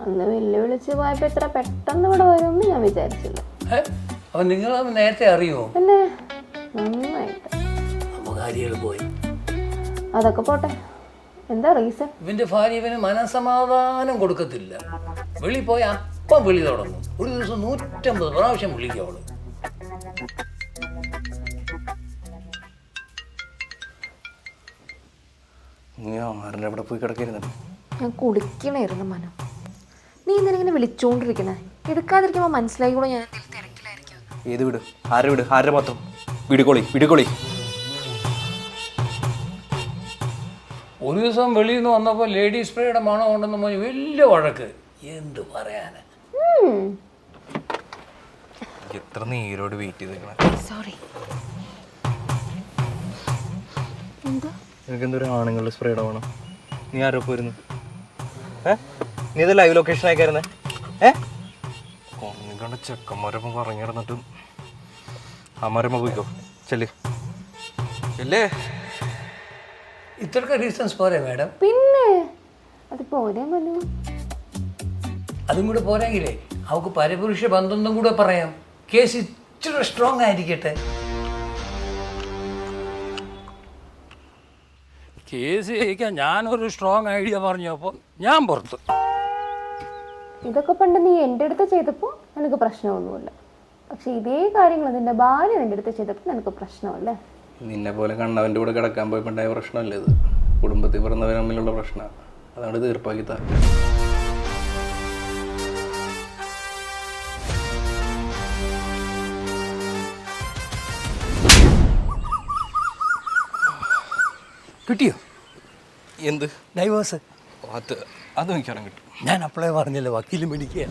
അന്ന് വെല്ലുവിളിച്ച് പോയപ്പോൾ ഇത്ര പെട്ടെന്ന് ഇവിടെ വരുമെന്ന് ഞാൻ വിചാരിച്ചില്ല. അപ്പം നിങ്ങൾ നേരത്തെ അറിയുമോ? പിന്നെ നന്നായിട്ട്. കാര്യങ്ങൾ പോയി. അതൊക്കെ പോട്ടെ, എന്താ റീസൺ? ഇവന്റെ ഭാര്യ ഇവന് മനസമാധാനം കൊടുക്കത്തില്ല. വിളി പോയി അപ്പം വിളി തുടങ്ങും. ഒരു ദിവസം 150 പ്രാവശ്യം വിളിക്കും അവള്. അവിടെ പോയി കിടക്കരുന്നു. ഞാൻ കുളിക്കണായിരുന്നു മനു. നീ ഇന്നലെ ഇങ്ങനെ വിളിച്ചോണ്ടിരിക്കണേ, എടുക്കാതിരിക്കുമ്പോ മനസ്സിലായി കൂടെ ഞാൻ തിരക്കിലായിരിക്കും. ഏത് വീട്? ആരുടെ വീട്? ആരുടെ മാത്രം? വീടുകോളി. ഒരു ദിവസം വെളിയിൽ നിന്ന് വന്നപ്പോൾ ലേഡി സ്പ്രേയുടെ മണം ഉണ്ടെന്ന് പറഞ്ഞ് വലിയ വഴക്ക്. എന്ത് പറയാന്? എത്ര നേരോട് വെയിറ്റ് ചെയ്തേക്കണേ. സോറി. എനിക്ക് എന്തൊരു ആണുങ്ങളുടെ സ്പ്രേയുടെ വേണം. നീ ആരോ പോയിരുന്നു? നീ ഇത് ലൈവ് ലൊക്കേഷൻ അയക്കായിരുന്നേ? കൊന്നിക്കണ്ട ചെക്കന്മാരൊപ്പം പറഞ്ഞു കിടന്നിട്ട് അമ്മാരമ്മ പോയിക്കോ. ചെല്ലേ. ഇത്രയൊക്കെ റീസൺസ് പോരെ മാഡം? പിന്നെ അത് പോരെ മനു. അതും കൂടെ പോരെങ്കിലേ അവൾക്ക് പരപുരുഷ ബന്ധം കൂടെ പറയാം. കേസ് ഇച്ചിരി സ്ട്രോങ് ആയിരിക്കട്ടെ. കേസ് ജയിക്കാൻ ഞാനൊരു സ്ട്രോങ് ഐഡിയ പറഞ്ഞപ്പോൾ ഞാൻ പുറത്ത്. ഇതൊക്കെ പണ്ട് നീ എൻ്റെ അടുത്ത് ചെയ്തപ്പോൾ നിനക്ക് പ്രശ്നമൊന്നുമില്ല. പക്ഷെ ഇതേ കാര്യങ്ങൾ നിന്റെ ഭാര്യ നിന്റെ അടുത്ത് ചെയ്തപ്പോൾ നിനക്ക് പ്രശ്നമല്ലേ? നിന്നെ പോലെ കണ്ണവൻ്റെ കൂടെ കിടക്കാൻ പോയപ്പോണ്ടായ പ്രശ്നമല്ലേ ഇത്? കുടുംബത്തിൽ പിറന്നവർ തമ്മിലുള്ള പ്രശ്നമാണ്. അതുകൊണ്ട് തീർപ്പാക്കി താ. കിട്ടിയോ? എന്ത് ഡൈവേഴ്സ്? അത് എനിക്കറിയാൻ കിട്ടും. ഞാൻ അപ്പോഴേ പറഞ്ഞല്ലോ വക്കീലും പിടിക്കുക.